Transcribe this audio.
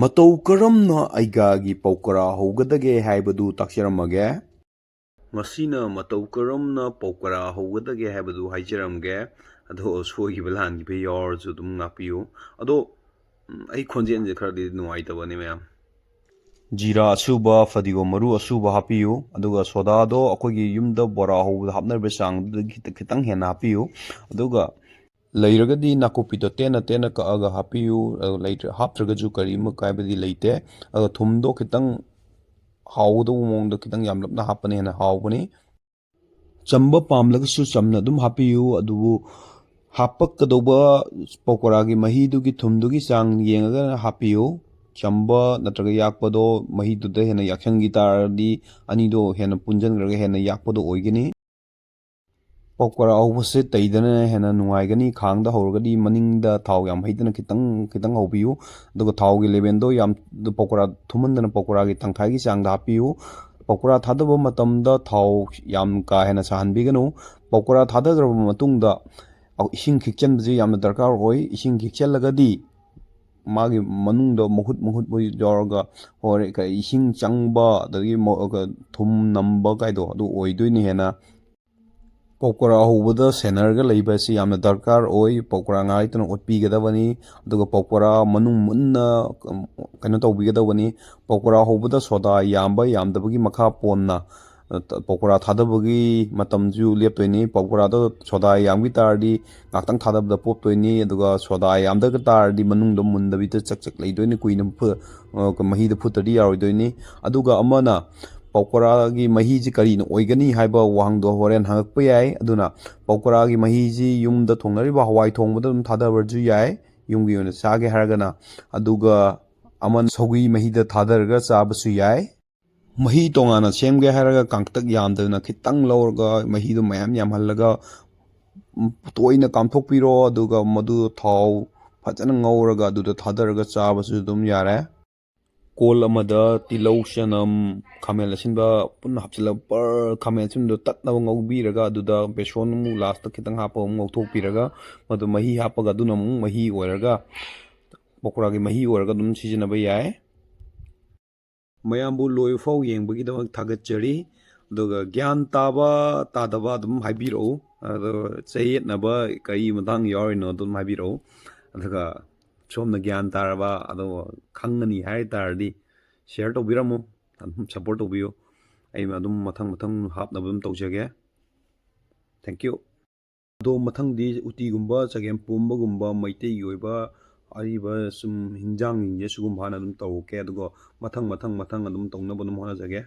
ꯃꯇꯧ ꯀꯔꯝꯅ ꯑꯩꯒꯥꯒꯤ ꯄꯧꯀꯔꯥ ꯍꯧꯒꯗꯒꯦ ꯍꯥꯏꯕꯗꯨ ꯇꯥꯛꯆꯔꯝꯃꯒꯦ꯫ ꯃꯁꯤꯅ ꯃꯇꯧ ꯀꯔꯝꯅ ꯄꯧꯀꯔꯥ ꯍꯧꯒꯗꯒꯦ ꯍꯥꯏꯕꯗꯨ ꯍꯥꯏꯖꯔꯝꯒꯦ꯫ ꯑꯗꯣ ꯁꯣꯏꯈꯤꯕ ꯂꯥꯟꯈꯤꯕ ꯌꯥꯎꯔꯁꯨ ꯑꯗꯨꯝ ꯉꯥꯛꯄꯤꯌꯨ꯫ ꯑꯗꯣ ꯑꯩ ꯈꯣꯟꯖꯦꯜꯁꯦ ꯈꯔꯗꯤ ꯅꯨꯡꯉꯥꯏꯇꯕꯅꯦ ꯃꯌꯥꯝ꯫ ꯖꯤꯔꯥ ꯑꯁꯨꯕ, ꯐꯗꯤꯒꯣꯝ ꯃꯔꯨ ꯑꯁꯨꯕ ꯍꯥꯞꯄꯤꯌꯨ꯫ ꯑꯗꯨꯒ ꯁꯣꯗꯥꯗꯣ ꯑꯩꯈꯣꯏꯒꯤ ꯌꯨꯝꯗ ꯕꯣꯔꯥ ꯍꯧꯕꯗ ꯍꯥꯞꯅꯔꯤꯕ ꯆꯥꯡꯗꯨꯗꯒꯤ ꯈꯤꯇꯪ ꯍꯦꯟꯅ ꯍꯥꯞꯄꯤꯌꯨ꯫ ꯑꯗꯨꯒ ꯂꯩꯔꯒꯗꯤ ꯅꯥꯀꯨꯞꯄꯤꯗꯣ ꯇꯦꯟꯅ ꯇꯦꯟꯅ ꯀꯛꯑꯒ ꯍꯥꯞꯄꯤꯌꯨ꯫ ꯍꯥꯞꯇ꯭ꯔꯒꯁꯨ ꯀꯔꯤꯝꯇ ꯀꯥꯏꯕꯗꯤ ꯂꯩꯇꯦ꯫ ꯑꯗꯨꯒ ꯊꯨꯝꯗꯣ ꯈꯤꯇꯪ ꯍꯥꯎꯒꯗꯧꯕ ꯃꯑꯣꯡꯗ ꯈꯤꯇꯪ ꯌꯥꯝꯂꯞꯅ ꯍꯥꯞꯄꯅ ꯍꯦꯟꯅ ꯍꯥꯎꯕꯅꯤ꯫ ꯆꯝꯕ ꯄꯥꯝꯂꯒꯁꯨ ꯆꯝꯅ ꯑꯗꯨꯝ ꯍꯥꯞꯄꯤꯌꯨ꯫ ꯑꯗꯨꯕꯨ ꯍꯥꯞꯄꯛꯀꯗꯧꯕ ꯄꯧꯀꯣꯔꯥꯒꯤ ꯃꯍꯤꯗꯨꯒꯤ ꯊꯨꯝꯗꯨꯒꯤ ꯆꯥꯡ ꯌꯦꯡꯉꯒ ꯍꯥꯞꯄꯤꯌꯨ꯫ ꯆꯝꯕ ꯅꯠꯇ꯭ꯔꯒ ꯌꯥꯛꯄꯗꯣ ꯃꯍꯤꯗꯨꯗ ꯍꯦꯟꯅ ꯌꯥꯛꯁꯟꯈꯤ ꯇꯥꯔꯗꯤ ꯑꯅꯤꯗꯣ ꯍꯦꯟꯅ ꯄꯨꯟꯁꯤꯟꯈ꯭ꯔꯒ ꯍꯦꯟꯅ ꯌꯥꯛꯄꯗꯣ ꯑꯣꯏꯒꯅꯤ꯫ ꯄꯧꯀꯣꯔꯥ ꯍꯧꯕꯁꯦ ꯇꯩꯗꯅ ꯍꯦꯟꯅ ꯅꯨꯡꯉꯥꯏꯒꯅꯤ꯫ ꯈꯥꯡꯗ ꯍꯧꯔꯒꯗꯤ ꯃꯅꯤꯡꯗ ꯊꯥꯎ ꯌꯥꯝ ꯍꯩꯗꯅ ꯈꯤꯇꯪ ꯍꯧꯕꯤꯌꯨ꯫ ꯑꯗꯨꯒ ꯊꯥꯎꯒꯤ ꯂꯦꯚꯦꯜꯗꯣ ꯌꯥꯝ ꯄꯧꯀꯣꯔꯥ ꯊꯨꯝꯍꯟꯗꯅ ꯄꯧꯀꯣꯔꯥꯒꯤ ꯇꯪꯈꯥꯏꯒꯤ ꯆꯥꯡꯗ ꯍꯥꯞꯄꯤꯌꯨ꯫ ꯄꯧꯀꯣꯔꯥ ꯊꯥꯗꯕ ꯃꯇꯝꯗ ꯊꯥꯎ ꯌꯥꯝ ꯀꯥ ꯍꯦꯟꯅ ꯁꯥꯍꯟꯕꯤꯒꯅꯨ꯫ ꯄꯧꯀꯣꯔꯥ ꯊꯥꯗꯈ꯭ꯔꯕ ꯃꯇꯨꯡꯗ ꯏꯁꯤꯡ ꯈꯤꯛꯆꯟꯕꯁꯤ ꯌꯥꯝꯅ ꯗꯔꯀꯥꯔ ꯑꯣꯏ꯫ ꯏꯁꯤꯡ ꯈꯤꯛꯆꯜꯂꯒꯗꯤ ꯃꯥꯒꯤ ꯃꯅꯨꯡꯗ ꯃꯍꯨꯠ ꯌꯥꯎꯔꯒ ꯏꯁꯤꯡ ꯆꯪꯕ ꯑꯗꯒꯤ ꯊꯨꯝ ꯅꯝꯕ ꯀꯥꯏꯗꯣ ꯑꯗꯨ ꯑꯣꯏꯗꯣꯏꯅꯤ ꯍꯦꯟꯅ꯫ ꯄꯧꯀꯣꯔꯥ ꯍꯧꯕꯗ ꯁꯦꯟꯅꯔꯒ ꯂꯩꯕ ꯑꯁꯤ ꯌꯥꯝꯅ ꯗꯔꯀꯥꯔ ꯑꯣꯏ꯫ ꯄꯧꯀꯣꯔꯥ ꯉꯥꯏꯍꯥꯛ ꯂꯩꯇꯅ ꯑꯣꯠꯄꯤꯒꯗꯕꯅꯤ꯫ ꯑꯗꯨꯒ ꯄꯧꯀꯣꯔꯥ ꯃꯅꯨꯡ ꯃꯨꯟꯅ ꯇꯧꯕꯤꯒꯗꯕꯅꯤ꯫ ꯄꯧꯀꯣꯔꯥ ꯍꯧꯕꯗ ꯁꯣꯗꯥ ꯌꯥꯝꯕ ꯌꯥꯝꯗꯕꯒꯤ ꯃꯈꯥ ꯄꯣꯟꯅ ꯄꯧꯀꯣꯔꯥ ꯊꯥꯗꯕꯒꯤ ꯃꯇꯝꯁꯨ ꯂꯦꯞꯇꯣꯏꯅꯤ꯫ ꯄꯧꯀꯣꯔꯥꯗꯣ ꯁꯣꯗꯥ ꯌꯥꯝꯈꯤ ꯇꯥꯔꯗꯤ ꯉꯥꯛꯇꯪ ꯊꯥꯗꯕꯗ ꯄꯣꯞꯇꯣꯏꯅꯤ꯫ ꯑꯗꯨꯒ ꯁꯣꯗꯥ ꯌꯥꯝꯗꯕ ꯇꯥꯔꯗꯤ ꯃꯅꯨꯡꯗ ꯃꯨꯟꯗꯕꯤꯗ ꯆꯛ ꯂꯩꯗꯣꯏꯅꯤ꯫ ꯀꯨꯏꯅ ꯃꯍꯤꯗ ꯐꯨꯠꯇ꯭ꯔꯗꯤ ꯌꯥꯔꯣꯏꯗꯣꯏꯅꯤ꯫ ꯑꯗꯨꯒ ꯑꯃꯅ ꯄꯧꯀꯣꯔꯥꯒꯤ ꯃꯍꯤꯁꯤ ꯀꯔꯤꯅ ꯑꯣꯏꯒꯅꯤ ꯍꯥꯏꯕ ꯋꯥꯍꯪꯗꯣ ꯍꯣꯔꯦꯟ ꯍꯪꯉꯛꯄ ꯌꯥꯏ꯫ ꯑꯗꯨꯅ ꯄꯧꯀꯣꯔꯥꯒꯤ ꯃꯍꯤꯁꯤ ꯌꯨꯝꯗ ꯊꯣꯡꯅꯔꯤꯕ ꯍꯋꯥꯏ ꯊꯣꯡꯕꯗ ꯑꯗꯨꯝ ꯊꯥꯗꯕꯁꯨ ꯌꯥꯏ ꯌꯨꯝꯒꯤ ꯑꯣꯏꯅ ꯆꯥꯒꯦ ꯍꯥꯏꯔꯒꯅ꯫ ꯑꯗꯨꯒ ꯑꯃꯅ ꯁꯧꯒ꯭ꯔꯤ ꯃꯍꯤꯗ ꯊꯥꯗꯔꯒ ꯆꯥꯕꯁꯨ ꯌꯥꯏ꯫ ꯃꯍꯤ ꯇꯣꯉꯥꯟꯅ ꯁꯦꯝꯒꯦ ꯍꯥꯏꯔꯒ ꯀꯥꯡꯇꯛ ꯌꯥꯝꯗꯅ ꯈꯤꯇꯪ ꯂꯧꯔꯒ ꯃꯍꯤꯗꯣ ꯃꯌꯥꯝ ꯌꯥꯝꯍꯜꯂꯒ ꯇꯣꯏꯅ ꯀꯥꯝꯊꯣꯛꯄꯤꯔꯣ꯫ ꯑꯗꯨꯒ ꯃꯗꯨ ꯊꯥꯎ ꯐꯖꯅ ꯉꯧꯔꯒ ꯑꯗꯨꯗ ꯊꯥꯗꯔꯒ ꯆꯥꯕꯁꯨ ꯑꯗꯨꯝ ꯌꯥꯔꯦ꯫ ꯀꯣꯜ ꯑꯃꯗ ꯇꯤꯜꯍꯧ, ꯆꯅꯝ, ꯈꯥꯃꯦꯟ ꯑꯁꯤꯟꯕ ꯄꯨꯟꯅ ꯍꯥꯞꯆꯤꯜꯂꯒ ꯈꯥꯃꯦꯟ ꯑꯁꯤꯟꯕꯗꯣ ꯇꯠꯅꯕ ꯉꯧꯕꯤꯔꯒ ꯑꯗꯨꯗ ꯕꯦꯁꯣꯟ ꯑꯃꯨꯛ ꯂꯥꯁꯇ ꯈꯤꯇꯪ ꯍꯥꯞꯄꯒ ꯑꯃꯨꯛ ꯉꯧꯊꯣꯛꯄꯤꯔꯒ ꯃꯗꯨ ꯃꯍꯤ ꯍꯥꯞꯄꯒ ꯑꯗꯨꯅ ꯑꯃꯨꯛ ꯃꯍꯤ ꯑꯣꯏꯔꯒ ꯄꯧꯀꯣꯔꯥꯒꯤ ꯃꯍꯤ ꯑꯣꯏꯔꯒ ꯑꯗꯨꯝ ꯁꯤꯖꯤꯟꯅꯕ ꯌꯥꯏ꯫ ꯃꯌꯥꯝꯕꯨ ꯂꯣꯏꯕ ꯐꯥꯎ ꯌꯦꯡꯕꯒꯤꯗꯃꯛ ꯊꯥꯒꯠꯆꯔꯤ꯫ ꯑꯗꯨꯒ ꯒ꯭ꯌꯥꯟ ꯇꯥꯕ ꯇꯥꯗꯕ ꯑꯗꯨꯝ ꯍꯥꯏꯕꯤꯔꯛꯎ꯫ ꯑꯗꯨꯒ ꯆꯌꯦꯠꯅꯕ ꯀꯔꯤ ꯃꯇꯥꯡ ꯌꯥꯎꯔꯤꯅꯣ ꯑꯗꯨꯝ ꯍꯥꯏꯕꯤꯔꯛꯎ꯫ ꯑꯗꯨꯒ ꯁꯣꯝꯅ ꯒ꯭ꯌꯥꯟ ꯇꯥꯔꯕ ꯑꯗꯨꯒ ꯈꯪꯉꯅꯤ ꯍꯥꯏ ꯇꯥꯔꯗꯤ ꯁꯤꯌꯔ ꯇꯧꯕꯤꯔꯝꯃꯨ꯫ ꯑꯗꯨꯝ ꯁꯞꯄꯣꯔꯠ ꯇꯧꯕꯤꯌꯨ꯫ ꯑꯩ ꯑꯗꯨꯝ ꯃꯊꯪ ꯍꯥꯞꯅꯕ ꯑꯗꯨꯝ ꯇꯧꯖꯒꯦ꯫ Thank you. ꯑꯗꯣ ꯃꯊꯪꯗꯤ ꯎꯇꯤꯒꯨꯝꯕ, ꯆꯒꯦꯝꯄꯣꯝꯕꯒꯨꯝꯕ ꯃꯩꯇꯩꯒꯤ ꯑꯣꯏꯕ ꯑꯔꯤꯕ ꯁꯨꯝ ꯍꯤꯟꯖꯥꯡꯁꯤꯡꯁꯦ ꯁꯤꯒꯨꯝꯕ ꯍꯥꯟꯅ ꯑꯗꯨꯝ ꯇꯧꯔꯛꯀꯦ꯫ ꯑꯗꯨꯒ ꯃꯊꯪ ꯑꯗꯨꯝ ꯇꯧꯅꯕ ꯑꯗꯨꯝ ꯍꯣꯠꯅꯖꯒꯦ꯫